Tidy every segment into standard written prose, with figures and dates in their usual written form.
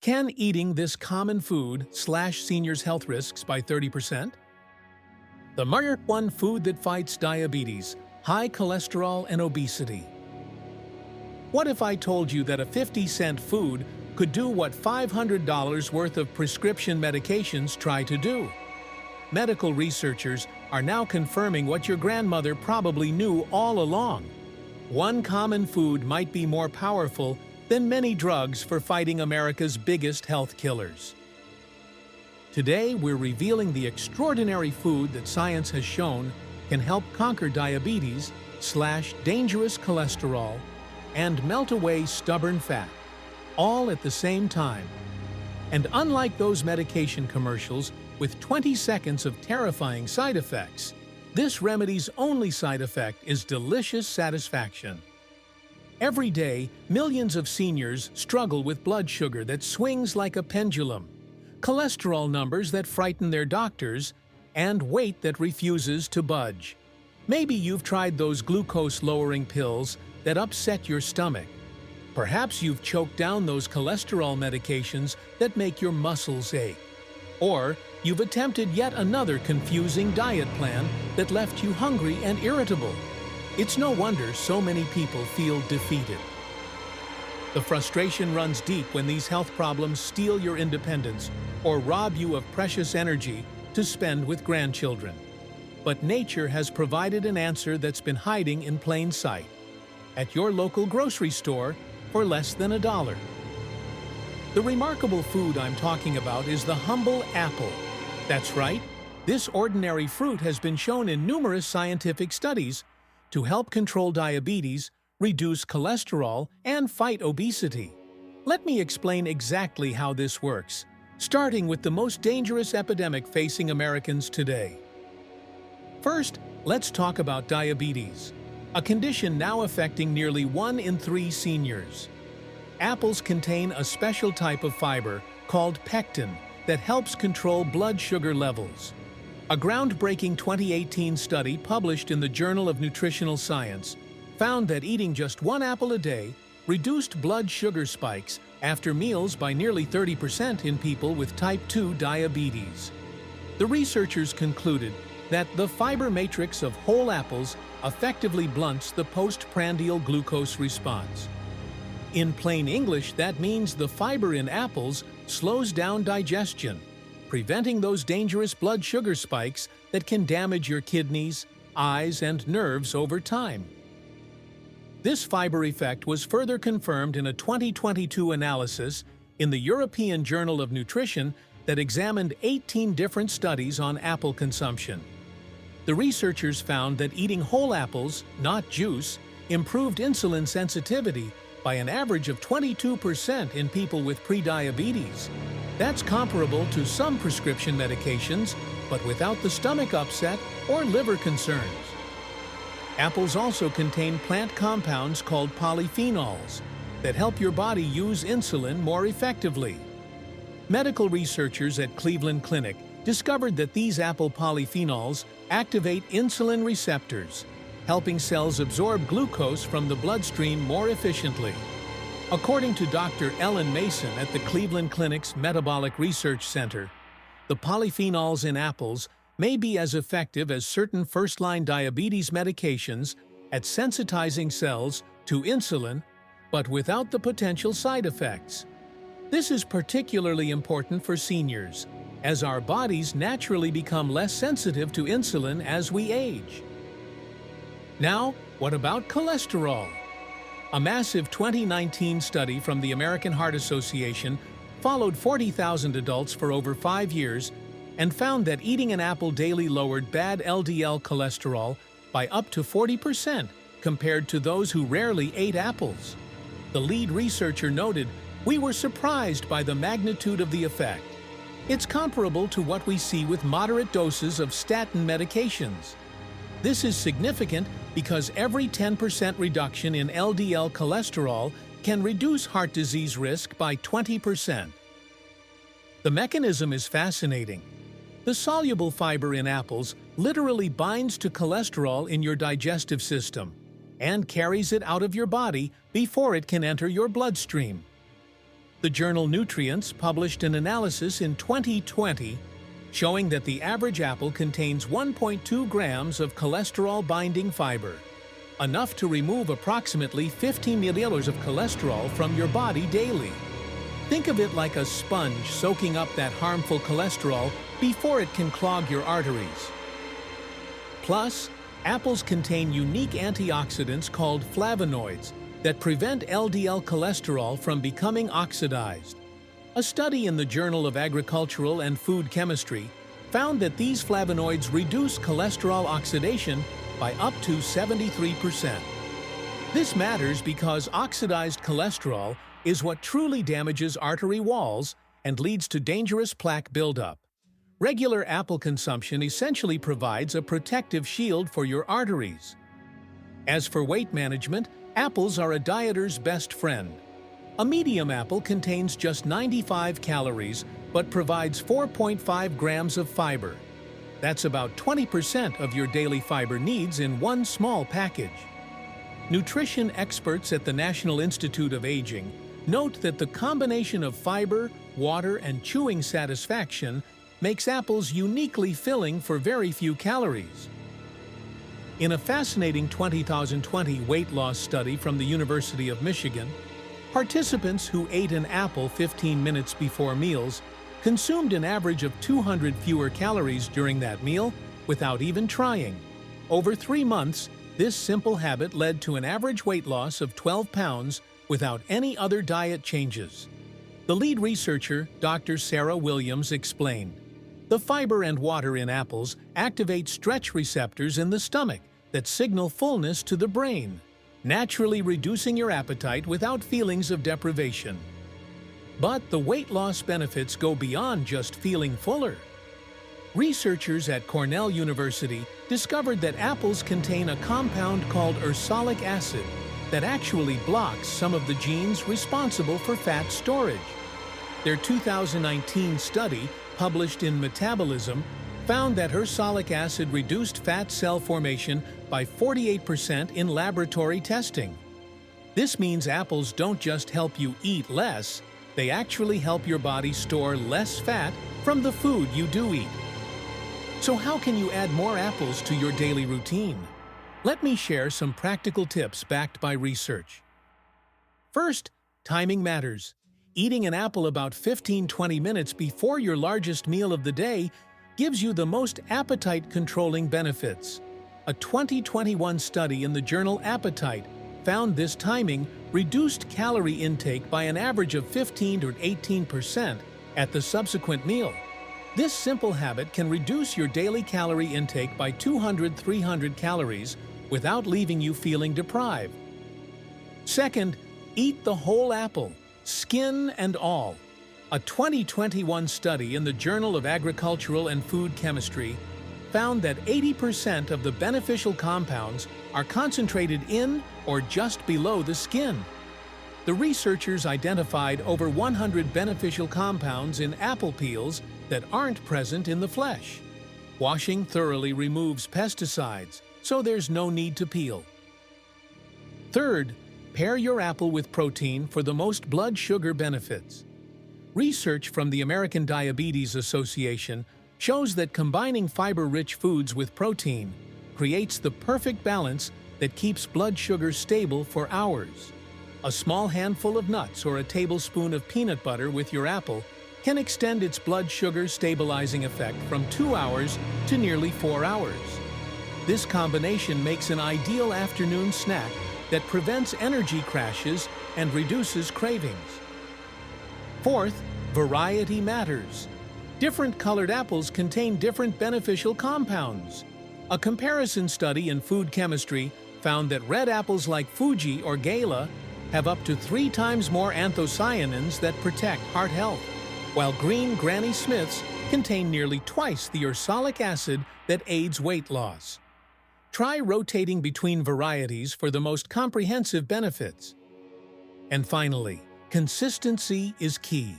Can eating this common food slash seniors' health risks by 30%? The number one food that fights diabetes, high cholesterol, and obesity. What if I told you that a 50-cent food could do what $500 worth of prescription medications try to do? Medical researchers are now confirming what your grandmother probably knew all along. One common food might be more powerful than many drugs for fighting America's biggest health killers. Today, we're revealing the extraordinary food that science has shown can help conquer diabetes, slash dangerous cholesterol, and melt away stubborn fat, all at the same time. And unlike those medication commercials with 20 seconds of terrifying side effects, this remedy's only side effect is delicious satisfaction. Every day, millions of seniors struggle with blood sugar that swings like a pendulum, cholesterol numbers that frighten their doctors, and weight that refuses to budge. Maybe you've tried those glucose-lowering pills that upset your stomach. Perhaps you've choked down those cholesterol medications that make your muscles ache. Or you've attempted yet another confusing diet plan that left you hungry and irritable. It's no wonder so many people feel defeated. The frustration runs deep when these health problems steal your independence or rob you of precious energy to spend with grandchildren. But nature has provided an answer that's been hiding in plain sight at your local grocery store for less than $1. The remarkable food I'm talking about is the humble apple. That's right, this ordinary fruit has been shown in numerous scientific studies to help control diabetes, reduce cholesterol, and fight obesity. Let me explain exactly how this works, starting with the most dangerous epidemic facing Americans today. First, let's talk about diabetes, a condition now affecting nearly 1 in 3 seniors. Apples contain a special type of fiber called pectin that helps control blood sugar levels. A groundbreaking 2018 study published in the Journal of Nutritional Science found that eating just 1 apple a day reduced blood sugar spikes after meals by nearly 30% in people with type 2 diabetes. The researchers concluded that the fiber matrix of whole apples effectively blunts the postprandial glucose response. In plain English, that means the fiber in apples slows down digestion, preventing those dangerous blood sugar spikes that can damage your kidneys, eyes, and nerves over time. This fiber effect was further confirmed in a 2022 analysis in the European Journal of Nutrition that examined 18 different studies on apple consumption. The researchers found that eating whole apples, not juice, improved insulin sensitivity by an average of 22% in people with prediabetes. That's comparable to some prescription medications, but without the stomach upset or liver concerns. Apples also contain plant compounds called polyphenols that help your body use insulin more effectively. Medical researchers at Cleveland Clinic discovered that these apple polyphenols activate insulin receptors, helping cells absorb glucose from the bloodstream more efficiently. According to Dr. Ellen Mason at the Cleveland Clinic's Metabolic Research Center, the polyphenols in apples may be as effective as certain first-line diabetes medications at sensitizing cells to insulin, but without the potential side effects. This is particularly important for seniors, as our bodies naturally become less sensitive to insulin as we age. Now, what about cholesterol? A massive 2019 study from the American Heart Association followed 40,000 adults for over 5 years and found that eating an apple daily lowered bad LDL cholesterol by up to 40% compared to those who rarely ate apples. The lead researcher noted, "We were surprised by the magnitude of the effect. It's comparable to what we see with moderate doses of statin medications." This is significant because every 10% reduction in LDL cholesterol can reduce heart disease risk by 20%. The mechanism is fascinating. The soluble fiber in apples literally binds to cholesterol in your digestive system and carries it out of your body before it can enter your bloodstream. The journal Nutrients published an analysis in 2020 showing that the average apple contains 1.2 grams of cholesterol-binding fiber, enough to remove approximately 15 milliliters of cholesterol from your body daily. Think of it like a sponge soaking up that harmful cholesterol before it can clog your arteries. Plus, apples contain unique antioxidants called flavonoids that prevent LDL cholesterol from becoming oxidized. A study in the Journal of Agricultural and Food Chemistry found that these flavonoids reduce cholesterol oxidation by up to 73%. This matters because oxidized cholesterol is what truly damages artery walls and leads to dangerous plaque buildup. Regular apple consumption essentially provides a protective shield for your arteries. As for weight management, apples are a dieter's best friend. A medium apple contains just 95 calories but provides 4.5 grams of fiber. That's about 20% of your daily fiber needs in one small package. Nutrition experts at the National Institute of Aging note that the combination of fiber, water, and chewing satisfaction makes apples uniquely filling for very few calories. In a fascinating 2020 weight loss study from the University of Michigan, participants who ate an apple 15 minutes before meals consumed an average of 200 fewer calories during that meal without even trying. Over 3 months, this simple habit led to an average weight loss of 12 pounds without any other diet changes. The lead researcher, Dr. Sarah Williams, explained, "The fiber and water in apples activate stretch receptors in the stomach that signal fullness to the brain, naturally reducing your appetite without feelings of deprivation." But the weight loss benefits go beyond just feeling fuller. Researchers at Cornell University discovered that apples contain a compound called ursolic acid that actually blocks some of the genes responsible for fat storage. Their 2019 study, published in Metabolism, found that ursolic acid reduced fat cell formation by 48% in laboratory testing. This means apples don't just help you eat less, they actually help your body store less fat from the food you do eat. So how can you add more apples to your daily routine? Let me share some practical tips backed by research. First, timing matters. Eating an apple about 15-20 minutes before your largest meal of the day gives you the most appetite-controlling benefits. A 2021 study in the journal Appetite found this timing reduced calorie intake by an average of 15 to 18% at the subsequent meal. This simple habit can reduce your daily calorie intake by 200-300 calories without leaving you feeling deprived. Second, eat the whole apple, skin and all. A 2021 study in the Journal of Agricultural and Food Chemistry found that 80% of the beneficial compounds are concentrated in or just below the skin. The researchers identified over 100 beneficial compounds in apple peels that aren't present in the flesh. Washing thoroughly removes pesticides, so there's no need to peel. Third, pair your apple with protein for the most blood sugar benefits. Research from the American Diabetes Association shows that combining fiber-rich foods with protein creates the perfect balance that keeps blood sugar stable for hours. A small handful of nuts or a tablespoon of peanut butter with your apple can extend its blood sugar stabilizing effect from 2 hours to nearly 4 hours. This combination makes an ideal afternoon snack that prevents energy crashes and reduces cravings. Fourth, variety matters. Different colored apples contain different beneficial compounds. A comparison study in food chemistry found that red apples like Fuji or Gala have up to 3 times more anthocyanins that protect heart health, while green Granny Smiths contain nearly twice the ursolic acid that aids weight loss. Try rotating between varieties for the most comprehensive benefits. And finally, consistency is key.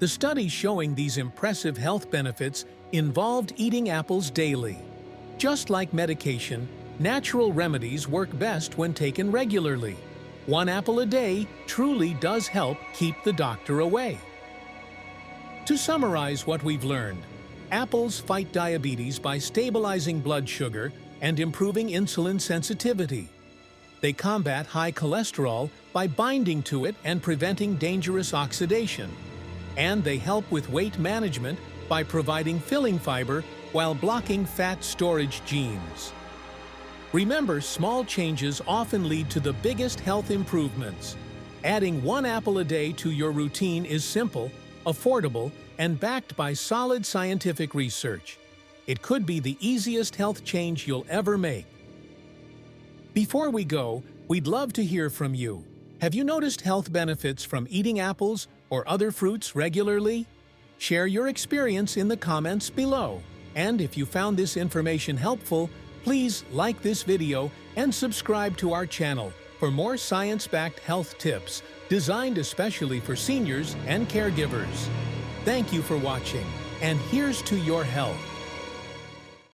The studies showing these impressive health benefits involved eating apples daily. Just like medication, natural remedies work best when taken regularly. 1 apple a day truly does help keep the doctor away. To summarize what we've learned, apples fight diabetes by stabilizing blood sugar and improving insulin sensitivity. They combat high cholesterol by binding to it and preventing dangerous oxidation. And they help with weight management by providing filling fiber while blocking fat storage genes. Remember, small changes often lead to the biggest health improvements. Adding 1 apple a day to your routine is simple, affordable, and backed by solid scientific research. It could be the easiest health change you'll ever make. Before we go, we'd love to hear from you. Have you noticed health benefits from eating apples or other fruits regularly? Share your experience in the comments below. And if you found this information helpful, please like this video and subscribe to our channel for more science-backed health tips designed especially for seniors and caregivers. Thank you for watching, and here's to your health.